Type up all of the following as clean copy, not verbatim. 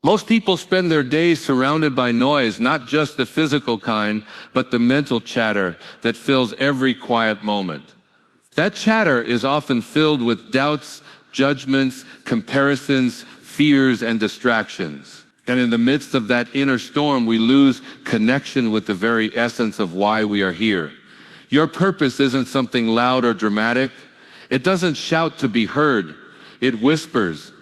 Most people spend their days surrounded by noise, not just the physical kind, but the mental chatter that fills every quiet moment. That chatter is often filled with doubts, judgments, comparisons, fears, and distractions. And in the midst of that inner storm, we lose connection with the very essence of why we are here. Your purpose isn't something loud or dramatic. It doesn't shout to be heard. It whispers.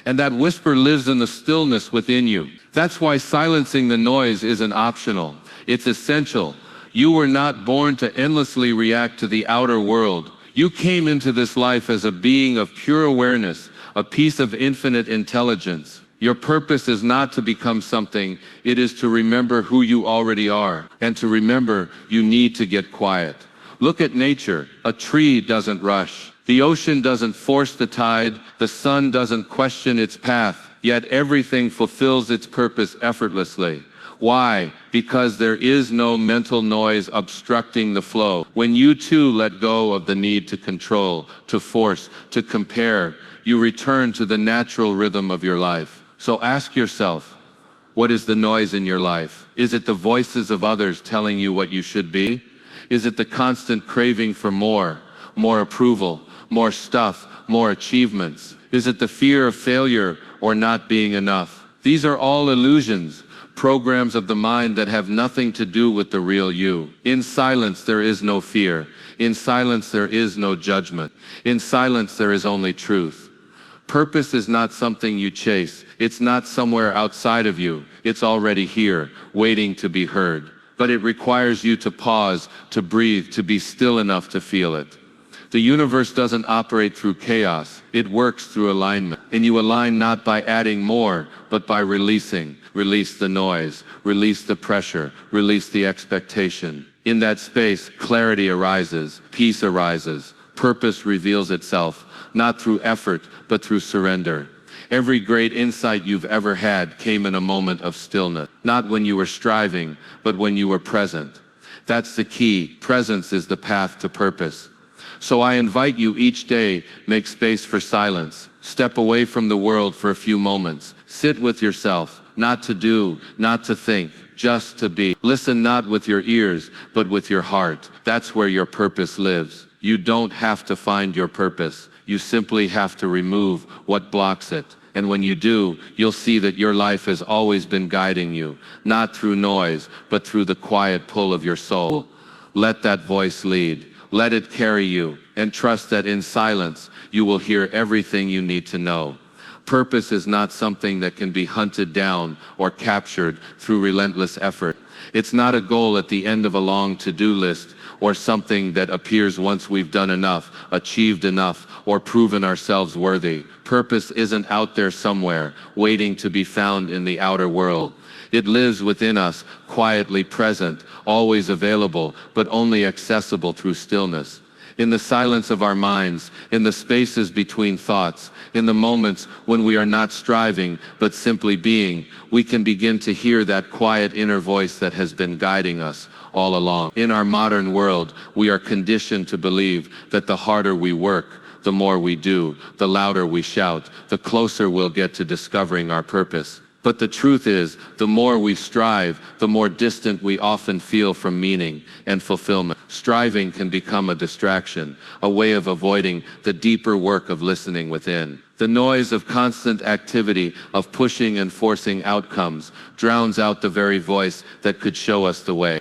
And that whisper lives in the stillness within you. That's why silencing the noise isn't optional. It's essential. You were not born to endlessly react to the outer world. You came into this life as a being of pure awareness, a piece of infinite intelligence. Your purpose is not to become something, it is to remember who you already are. And to remember, you need to get quiet. Look at nature. A tree doesn't rush. The ocean doesn't force the tide. The sun doesn't question its path. Yet everything fulfills its purpose effortlessly. Why? Because there is no mental noise obstructing the flow. When you too let go of the need to control, to force, to compare, you return to the natural rhythm of your life. So ask yourself, what is the noise in your life? Is it the voices of others telling you what you should be? Is it the constant craving for more approval, more stuff, more achievements? Is it the fear of failure or not being enough? These are all illusions, programs of the mind that have nothing to do with the real you. In silence there is no fear. In silence there is no judgment. In silence there is only truth. Purpose is not something you chase. It's not somewhere outside of you. It's already here, waiting to be heard. But it requires you to pause, to breathe, to be still enough to feel it. The universe doesn't operate through chaos. It works through alignment. And you align not by adding more, but by releasing. Release the noise, release the pressure, release the expectation. In that space, clarity arises, peace arises, purpose reveals itself, not through effort, but through surrender. Every great insight you've ever had came in a moment of stillness, not when you were striving, but when you were present. That's the key. Presence is the path to purpose. So I invite you each day, make space for silence. Step away from the world for a few moments. Sit with yourself, not to do, not to think, just to be. Listen not with your ears, but with your heart. That's where your purpose lives. You don't have to find your purpose. You simply have to remove what blocks it. And when you do, you'll see that your life has always been guiding you, not through noise, but through the quiet pull of your soul. Let that voice lead. Let it carry you, and trust that in silence, you will hear everything you need to know. Purpose is not something that can be hunted down or captured through relentless effort. It's not a goal at the end of a long to-do list, or something that appears once we've done enough, achieved enough, or proven ourselves worthy. Purpose isn't out there somewhere, waiting to be found in the outer world. It lives within us, quietly present, always available, but only accessible through stillness. In the silence of our minds, in the spaces between thoughts, in the moments when we are not striving, but simply being, we can begin to hear that quiet inner voice that has been guiding us all along. In our modern world, we are conditioned to believe that the harder we work, the more we do, the louder we shout, the closer we'll get to discovering our purpose. But the truth is, the more we strive, the more distant we often feel from meaning and fulfillment. Striving can become a distraction, a way of avoiding the deeper work of listening within. The noise of constant activity, of pushing and forcing outcomes, drowns out the very voice that could show us the way.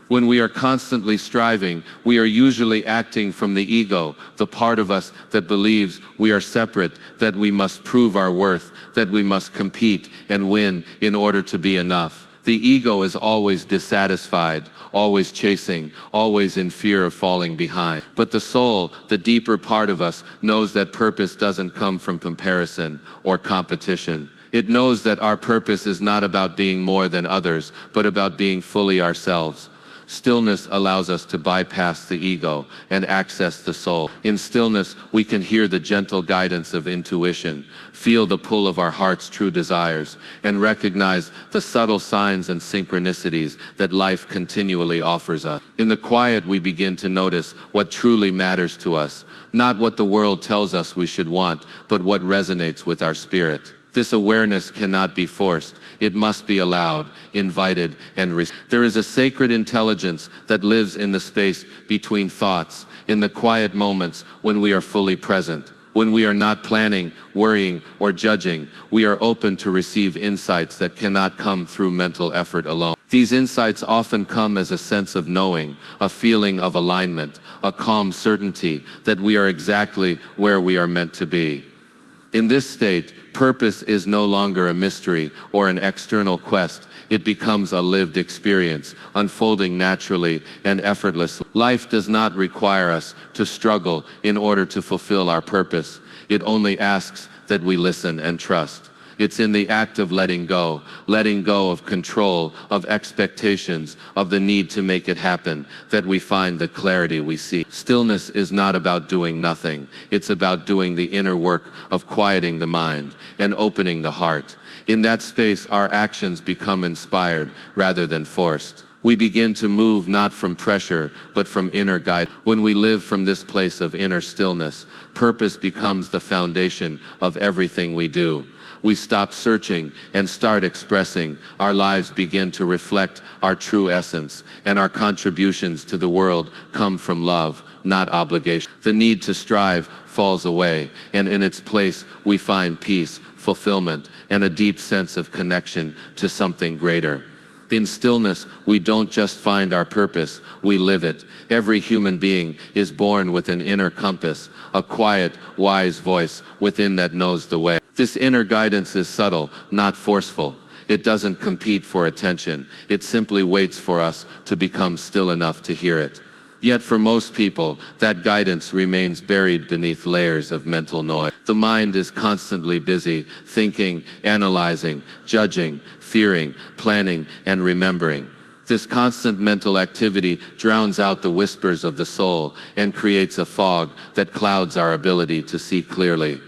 When we are constantly striving, we are usually acting from the ego, the part of us that believes we are separate, that we must prove our worth, that we must compete and win in order to be enough. The ego is always dissatisfied, always chasing, always in fear of falling behind. But the soul, the deeper part of us, knows that purpose doesn't come from comparison or competition. It knows that our purpose is not about being more than others, but about being fully ourselves. Stillness allows us to bypass the ego and access the soul. In stillness, we can hear the gentle guidance of intuition, feel the pull of our heart's true desires, and recognize the subtle signs and synchronicities that life continually offers us. In the quiet, we begin to notice what truly matters to us, not what the world tells us we should want, but what resonates with our spirit. This awareness cannot be forced. It must be allowed, invited, and received. There is a sacred intelligence that lives in the space between thoughts, in the quiet moments when we are fully present. When we are not planning, worrying, or judging, we are open to receive insights that cannot come through mental effort alone. These insights often come as a sense of knowing, a feeling of alignment, a calm certainty that we are exactly where we are meant to be. In this state, purpose is no longer a mystery or an external quest. It becomes a lived experience, unfolding naturally and effortlessly. Life does not require us to struggle in order to fulfill our purpose. It only asks that we listen and trust. It's in the act of letting go of control, of expectations, of the need to make it happen, that we find the clarity we seek. Stillness is not about doing nothing. It's about doing the inner work of quieting the mind and opening the heart. In that space, our actions become inspired rather than forced. We begin to move not from pressure, but from inner guide. When we live from this place of inner stillness, purpose becomes the foundation of everything we do. We stop searching and start expressing. Our lives begin to reflect our true essence, and our contributions to the world come from love, not obligation. The need to strive falls away, and in its place we find peace, fulfillment, and a deep sense of connection to something greater. In stillness, we don't just find our purpose, we live it. Every human being is born with an inner compass, a quiet, wise voice within that knows the way. This inner guidance is subtle, not forceful. It doesn't compete for attention. It simply waits for us to become still enough to hear it. Yet for most people, that guidance remains buried beneath layers of mental noise. The mind is constantly busy, thinking, analyzing, judging, fearing, planning, and remembering. This constant mental activity drowns out the whispers of the soul and creates a fog that clouds our ability to see clearly.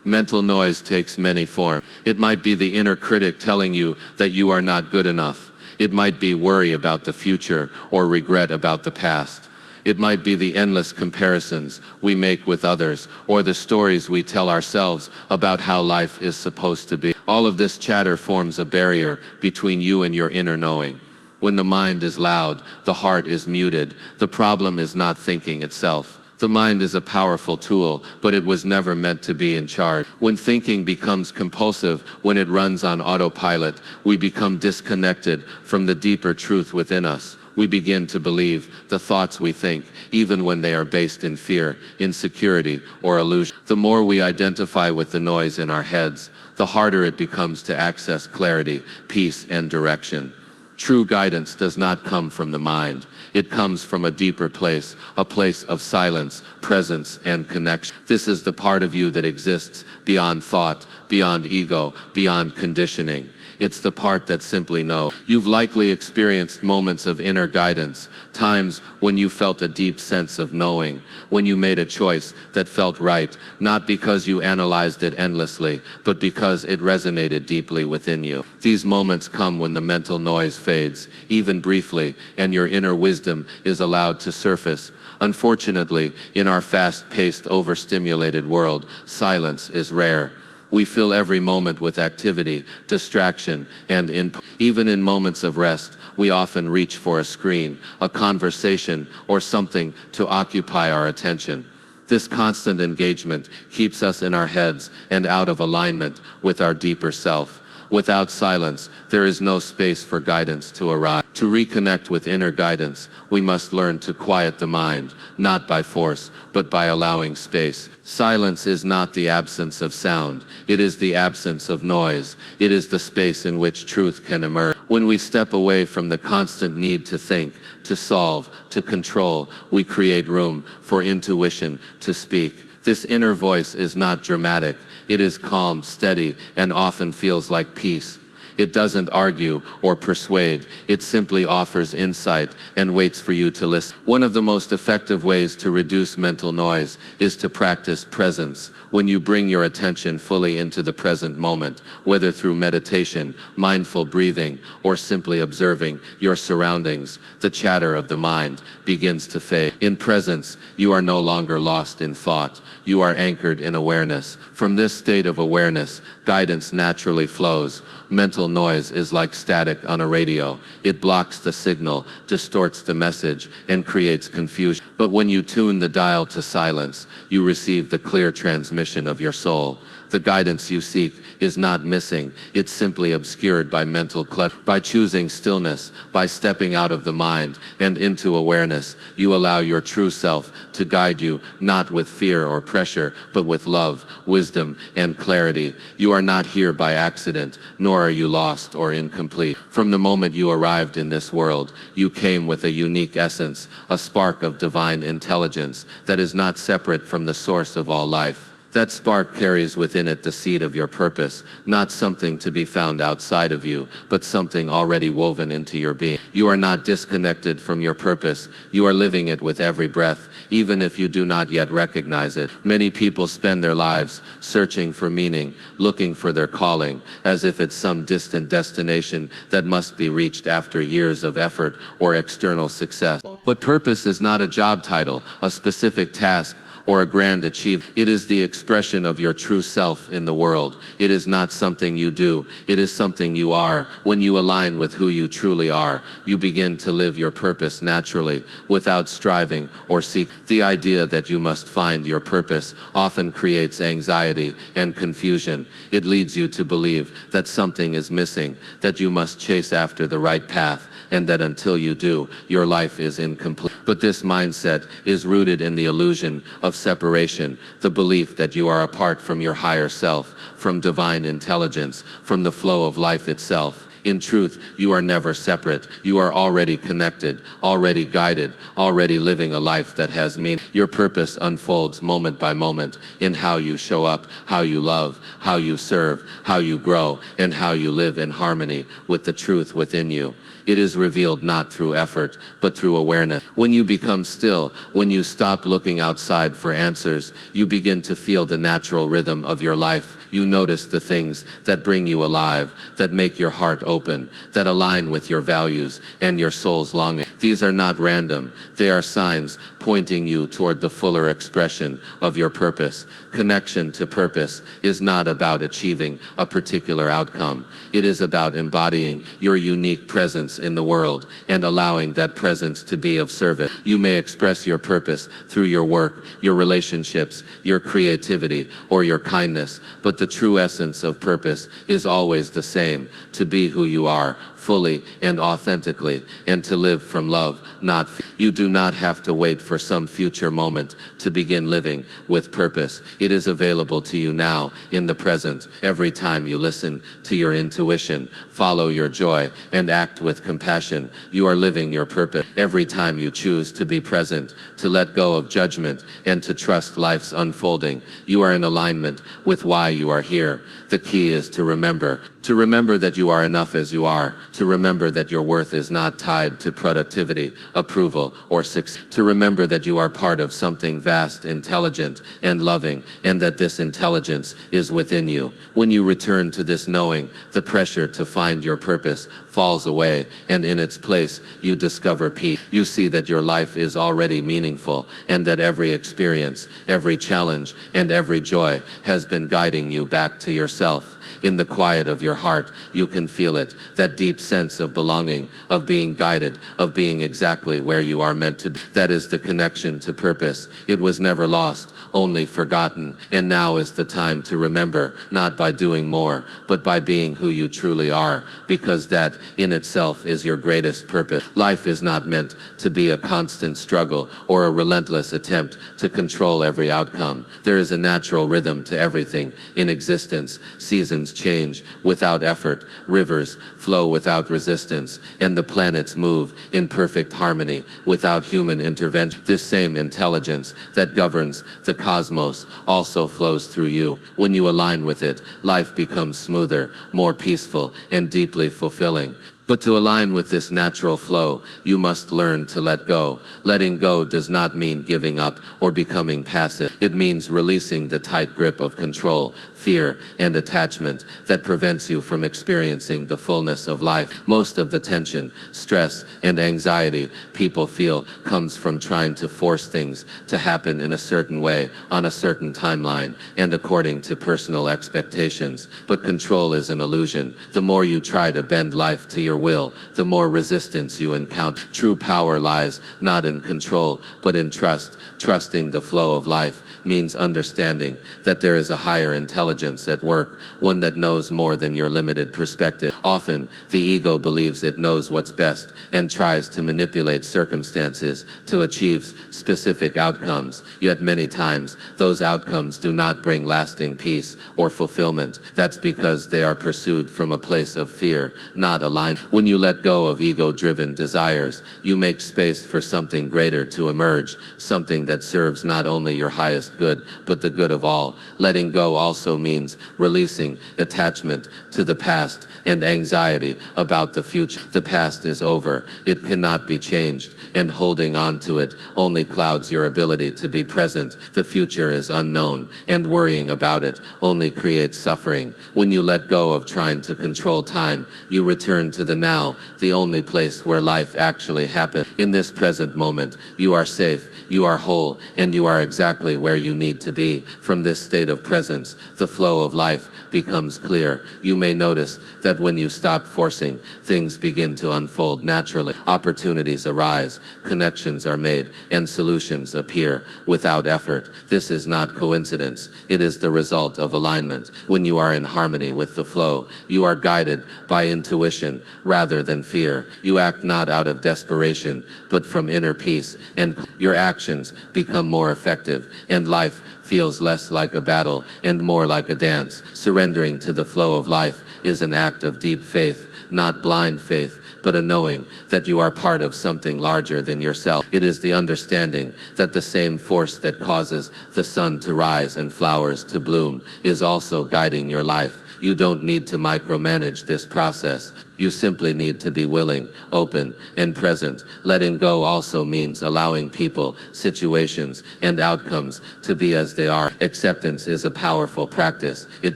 Mental noise takes many forms. It might be the inner critic telling you that you are not good enough. It might be worry about the future or regret about the past. It might be the endless comparisons we make with others, or the stories we tell ourselves about how life is supposed to be. All of this chatter forms a barrier between you and your inner knowing. When the mind is loud, the heart is muted. The problem is not thinking itself. The mind is a powerful tool, but it was never meant to be in charge. When thinking becomes compulsive, when it runs on autopilot, we become disconnected from the deeper truth within us. We begin to believe the thoughts we think, even when they are based in fear, insecurity, or illusion. The more we identify with the noise in our heads, the harder it becomes to access clarity, peace, and direction. True guidance does not come from the mind. It comes from a deeper place, a place of silence, presence, and connection. This is the part of you that exists beyond thought, beyond ego, beyond conditioning. It's the part that simply knows. You've likely experienced moments of inner guidance, times when you felt a deep sense of knowing, when you made a choice that felt right, not because you analyzed it endlessly, but because it resonated deeply within you. These moments come when the mental noise fades, even briefly, and your inner wisdom is allowed to surface. Unfortunately, in our fast-paced, overstimulated world, silence is rare. We fill every moment with activity, distraction, and input. Even in moments of rest, we often reach for a screen, a conversation, or something to occupy our attention. This constant engagement keeps us in our heads and out of alignment with our deeper self. Without silence, there is no space for guidance to arrive. To reconnect with inner guidance, we must learn to quiet the mind, not by force, but by allowing space. Silence is not the absence of sound. It is the absence of noise. It is the space in which truth can emerge. When we step away from the constant need to think, to solve, to control, we create room for intuition to speak. This inner voice is not dramatic. It is calm, steady, and often feels like peace. It doesn't argue or persuade. It simply offers insight and waits for you to listen. One of the most effective ways to reduce mental noise is to practice presence. When you bring your attention fully into the present moment, whether through meditation, mindful breathing, or simply observing your surroundings, the chatter of the mind begins to fade. In presence, you are no longer lost in thought. You are anchored in awareness. From this state of awareness, guidance naturally flows. Mental noise is like static on a radio. It blocks the signal, distorts the message, and creates confusion. But when you tune the dial to silence, you receive the clear transmission of your soul. The guidance you seek is not missing, it's simply obscured by mental clutter. By choosing stillness, by stepping out of the mind and into awareness, you allow your true self to guide you, not with fear or pressure, but with love, wisdom, and clarity. You are not here by accident, nor are you lost or incomplete. From the moment you arrived in this world, you came with a unique essence, a spark of divine intelligence that is not separate from the source of all life. That spark carries within it the seed of your purpose, not something to be found outside of you, but something already woven into your being. You are not disconnected from your purpose. You are living it with every breath, even if you do not yet recognize it. Many people spend their lives searching for meaning, looking for their calling, as if it's some distant destination that must be reached after years of effort or external success. But purpose is not a job title, a specific task, or a grand achievement. It is the expression of your true self in the world. It is not something you do. It is something you are. When you align with who you truly are, you begin to live your purpose naturally, without striving or seek. The idea that you must find your purpose often creates anxiety and confusion. It leads you to believe that something is missing, that you must chase after the right path, and that until you do, your life is incomplete. But this mindset is rooted in the illusion of separation, the belief that you are apart from your higher self, from divine intelligence, from the flow of life itself. In truth, you are never separate. You are already connected, already guided, already living a life that has meaning. Your purpose unfolds moment by moment in how you show up, how you love, how you serve, how you grow, and how you live in harmony with the truth within you. It is revealed not through effort, but through awareness. When you become still, when you stop looking outside for answers, you begin to feel the natural rhythm of your life. You notice the things that bring you alive, that make your heart open, that align with your values and your soul's longing. These are not random. They are signs pointing you toward the fuller expression of your purpose. Connection to purpose is not about achieving a particular outcome. It is about embodying your unique presence in the world and allowing that presence to be of service. You may express your purpose through your work, your relationships, your creativity, or your kindness, but the true essence of purpose is always the same: to be who you are, fully and authentically, and to live from love, not fear. You do not have to wait for some future moment to begin living with purpose. It is available to you now, in the present. Every time you listen to your intuition, follow your joy, and act with compassion, you are living your purpose. Every time you choose to be present, to let go of judgment, and to trust life's unfolding, you are in alignment with why you are here. The key is to remember that you are enough as you are, to remember that your worth is not tied to productivity, approval, or success, to remember that you are part of something vast, intelligent, and loving, and that this intelligence is within you. When you return to this knowing, the pressure to find your purpose falls away, and in its place, you discover peace. You see that your life is already meaningful, and that every experience, every challenge, and every joy has been guiding you back to yourself. In the quiet of your heart, you can feel it, that deep sense of belonging, of being guided, of being exactly where you are meant to be. That is the connection to purpose. It was never lost, only forgotten. And now is the time to remember, not by doing more, but by being who you truly are, because that in itself is your greatest purpose. Life is not meant to be a constant struggle or a relentless attempt to control every outcome. There is a natural rhythm to everything in existence. Seasons seasons change without effort, rivers flow without resistance, and the planets move in perfect harmony without human intervention. This same intelligence that governs the cosmos also flows through you. When you align with it, life becomes smoother, more peaceful, and deeply fulfilling. But to align with this natural flow, you must learn to let go. Letting go does not mean giving up or becoming passive. It means releasing the tight grip of control, fear, and attachment that prevents you from experiencing the fullness of life. Most of the tension, stress, and anxiety people feel comes from trying to force things to happen in a certain way, on a certain timeline, and according to personal expectations. But control is an illusion. The more you try to bend life to your will, the more resistance you encounter. True power lies not in control, but in trust. Trusting the flow of life means understanding that there is a higher intelligence at work, one that knows more than your limited perspective. Often, the ego believes it knows what's best and tries to manipulate circumstances to achieve specific outcomes. Yet many times, those outcomes do not bring lasting peace or fulfillment. That's because they are pursued from a place of fear, not aligned. When you let go of ego-driven desires, you make space for something greater to emerge, something that serves not only your highest good, but the good of all. Letting go also means releasing attachment to the past and anxiety about the future. The past is over. It cannot be changed, and holding on to it only clouds your ability to be present. The future is unknown, and worrying about it only creates suffering. When you let go of trying to control time, you return to the now, the only place where life actually happens. In this present moment, you are safe, you are whole, and you are exactly where you need to be. From this state of presence, the flow of life becomes clear. You may notice that when you stop forcing, things begin to unfold naturally. Opportunities arise, connections are made, and solutions appear without effort. This is not coincidence. It is the result of alignment. When you are in harmony with the flow, you are guided by intuition rather than fear. You act not out of desperation, but from inner peace, and your actions become more effective, and life feels less like a battle and more like a dance. Surrendering to the flow of life is an act of deep faith, not blind faith, but a knowing that you are part of something larger than yourself. It is the understanding that the same force that causes the sun to rise and flowers to bloom is also guiding your life. You don't need to micromanage this process. You simply need to be willing, open, and present. Letting go also means allowing people, situations, and outcomes to be as they are. Acceptance is a powerful practice. It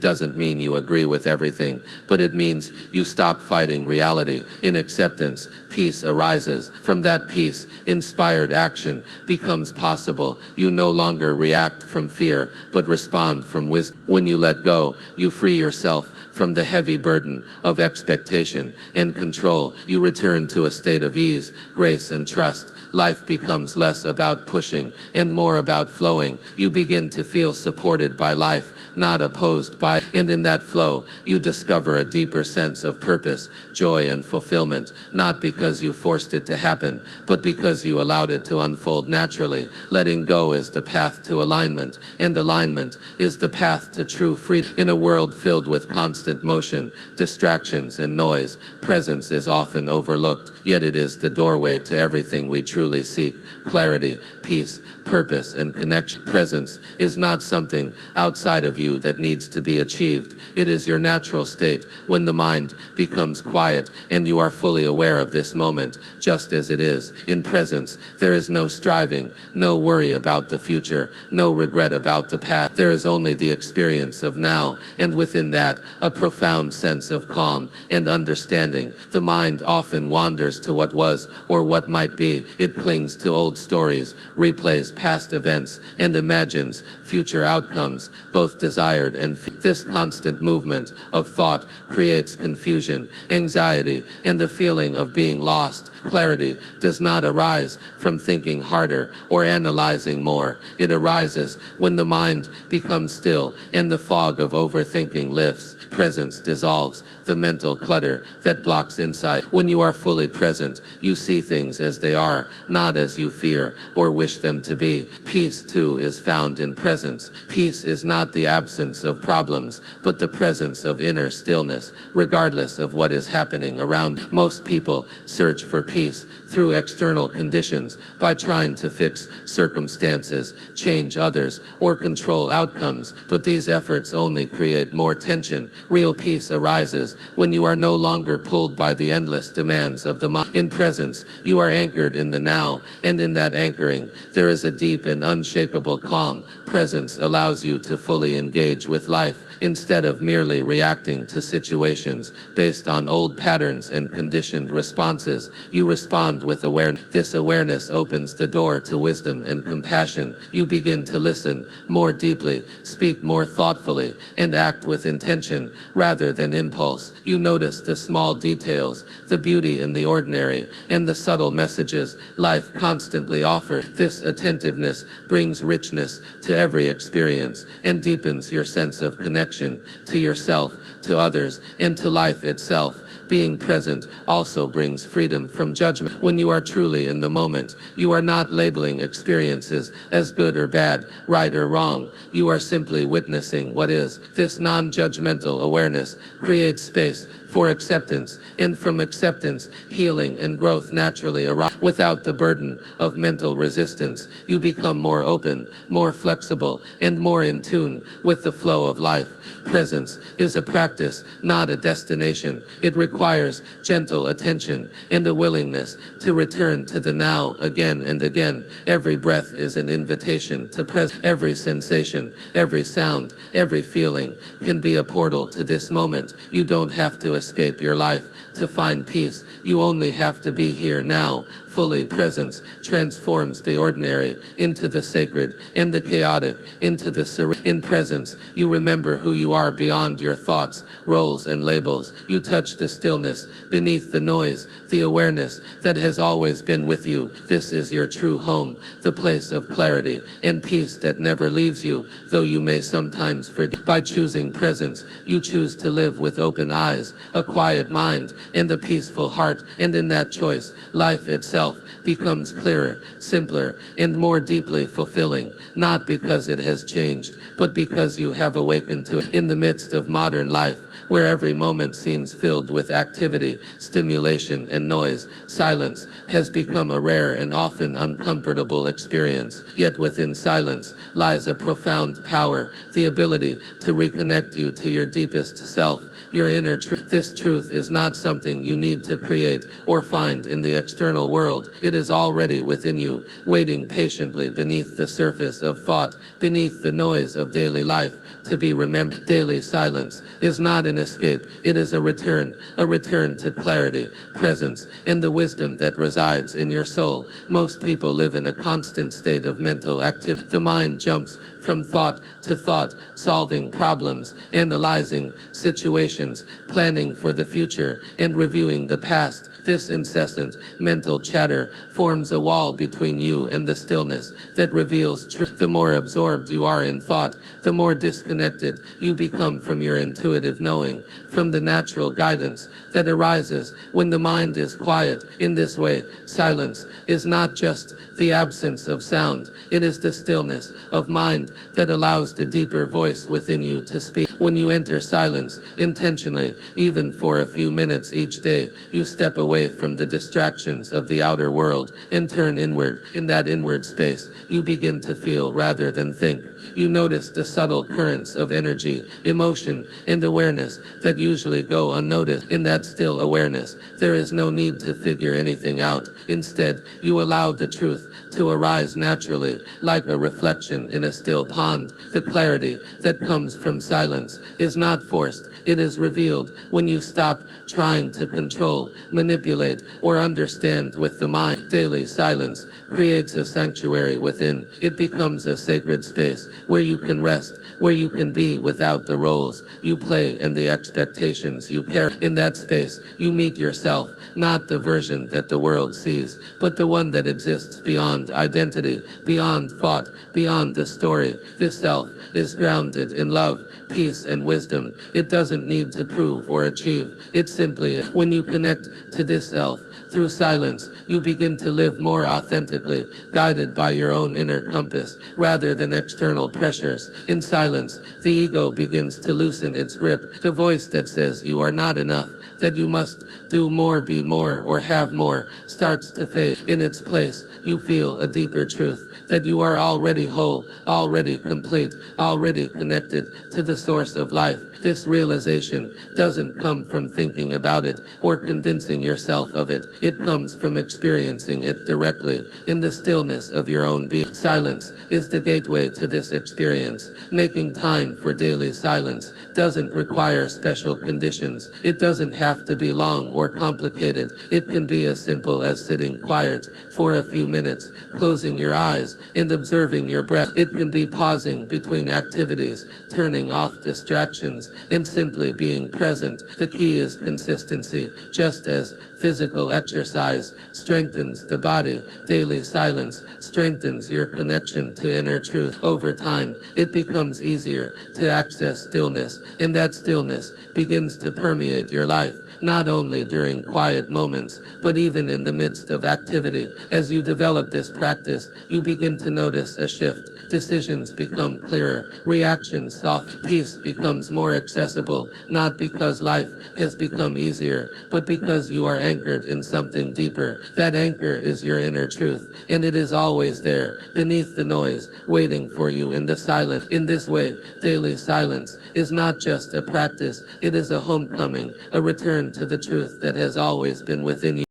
doesn't mean you agree with everything, but it means you stop fighting reality. In acceptance, peace arises. From that peace, inspired action becomes possible. You no longer react from fear, but respond from wisdom. When you let go, you free yourself from the heavy burden of expectation and control. You return to a state of ease, grace, and trust. Life becomes less about pushing and more about flowing. You begin to feel supported by life, not opposed by it. And in that flow, you discover a deeper sense of purpose, joy, and fulfillment, not because you forced it to happen, but because you allowed it to unfold naturally. Letting go is the path to alignment, and alignment is the path to true freedom. In a world filled with constant motion, distractions, and noise, presence is often overlooked, yet it is the doorway to everything we truly seek: clarity, peace, purpose, and connection. Presence is not something outside of you that needs to be achieved. It is your natural state when the mind becomes quiet and you are fully aware of this moment, just as it is. In presence, there is no striving, no worry about the future, no regret about the past. There is only the experience of now, and within that, a profound sense of calm and understanding. The mind often wanders to what was or what might be. It clings to old stories, replays past events, and imagines future outcomes, both desired and this constant movement of thought creates confusion, anxiety, and the feeling of being lost. Clarity does not arise from thinking harder or analyzing more. It arises when the mind becomes still and the fog of overthinking lifts. Presence dissolves the mental clutter that blocks insight. When you are fully present, you see things as they are, not as you fear or wish them to be. be. Peace, too, is found in presence. Peace is not the absence of problems, but the presence of inner stillness, regardless of what is happening around. Most people search for peace through external conditions by trying to fix circumstances, change others, or control outcomes, but these efforts only create more tension. Real peace arises when you are no longer pulled by the endless demands of the mind. In presence, you are anchored in the now, and in that anchoring, there is a deep and unshakable calm. Presence allows you to fully engage with life, instead of merely reacting to situations based on old patterns and conditioned responses. You respond with awareness. This awareness opens the door to wisdom and compassion. You begin to listen more deeply, speak more thoughtfully, and act with intention rather than impulse. You notice the small details, the beauty in the ordinary, and the subtle messages life constantly offers. This attentiveness brings richness to every experience and deepens your sense of connection to yourself, to others, and to life itself. Being present also brings freedom from judgment. When you are truly in the moment, you are not labeling experiences as good or bad, right or wrong. You are simply witnessing what is. This non-judgmental awareness creates space for acceptance, and from acceptance, healing and growth naturally arise. Without the burden of mental resistance, you become more open, more flexible, and more in tune with the flow of life. Presence is a practice, not a destination. It requires gentle attention and a willingness to return to the now again and again. Every breath is an invitation to presence. Every sensation, every sound, every feeling can be a portal to this moment. You don't have to escape your life to find peace. You only have to be here now. Fully presence transforms the ordinary into the sacred, and the chaotic into the serene. In presence, you remember who you are beyond your thoughts, roles, and labels. You touch the stillness beneath the noise, the awareness that has always been with you. This is your true home, the place of clarity and peace that never leaves you, though you may sometimes forget. By choosing presence, you choose to live with open eyes, a quiet mind, and a peaceful heart. And in that choice, life itself becomes clearer, simpler, and more deeply fulfilling, not because it has changed, but because you have awakened to it. In the midst of modern life, where every moment seems filled with activity, stimulation, and noise, silence has become a rare and often uncomfortable experience. Yet within silence lies a profound power, the ability to reconnect you to your deepest self, your inner truth. This truth is not something you need to create or find in the external world. It is already within you, waiting patiently beneath the surface of thought, beneath the noise of daily life, to be remembered. Daily silence is not an escape. It is a return to clarity, presence, and the wisdom that resides in your soul. Most people live in a constant state of mental activity. The mind jumps from thought to thought, solving problems, analyzing situations, planning for the future, and reviewing the past. This incessant mental chatter forms a wall between you and the stillness that reveals truth. The more absorbed you are in thought, the more disconnected you become from your intuitive knowing, from the natural guidance that arises when the mind is quiet. In this way, silence is not just the absence of sound, it is the stillness of mind that allows the deeper voice within you to speak. When you enter silence intentionally, even for a few minutes each day, you step away from the distractions of the outer world and turn inward. In that inward space, you begin to feel rather than think. You notice the subtle currents of energy, emotion, and awareness that usually go unnoticed. In that still awareness, there is no need to figure anything out. Instead, you allow the truth to arise naturally, like a reflection in a still pond. The clarity that comes from silence is not forced. It is revealed when you stop trying to control, manipulate, or understand with the mind. Daily silence creates a sanctuary within. It becomes a sacred space where you can rest, where you can be without the roles you play and the expectations you carry. In that space, you meet yourself, not the version that the world sees, but the one that exists beyond identity, beyond thought, beyond the story joy. This self is grounded in love, peace, and wisdom. It doesn't need to prove or achieve. It simply is. When you connect to this self through silence, you begin to live more authentically, guided by your own inner compass, rather than external pressures. In silence, the ego begins to loosen its grip. The voice that says you are not enough, that you must do more, be more, or have more, starts to fade. In its place, you feel a deeper truth, that you are already whole, already complete, already connected to the source of life. This realization doesn't come from thinking about it or convincing yourself of it. It comes from experiencing it directly in the stillness of your own being. Silence is the gateway to this experience. Making time for daily silence doesn't require special conditions. It doesn't have to be long or complicated. It can be as simple as sitting quiet for a few minutes, closing your eyes and observing your breath. It can be pausing between activities, turning off distractions, and simply being present. The key is consistency. Just as physical exercise strengthens the body, daily silence strengthens your connection to inner truth. Over time, it becomes easier to access stillness, and that stillness begins to permeate your life, not only during quiet moments, but even in the midst of activity. As you develop this practice, you begin to notice a shift. Decisions become clearer, reactions soft, peace becomes more accessible, not because life has become easier, but because you are anchored in something deeper. That anchor is your inner truth, and it is always there, beneath the noise, waiting for you in the silence. In this way, daily silence is not just a practice, it is a homecoming, a return to the truth that has always been within you.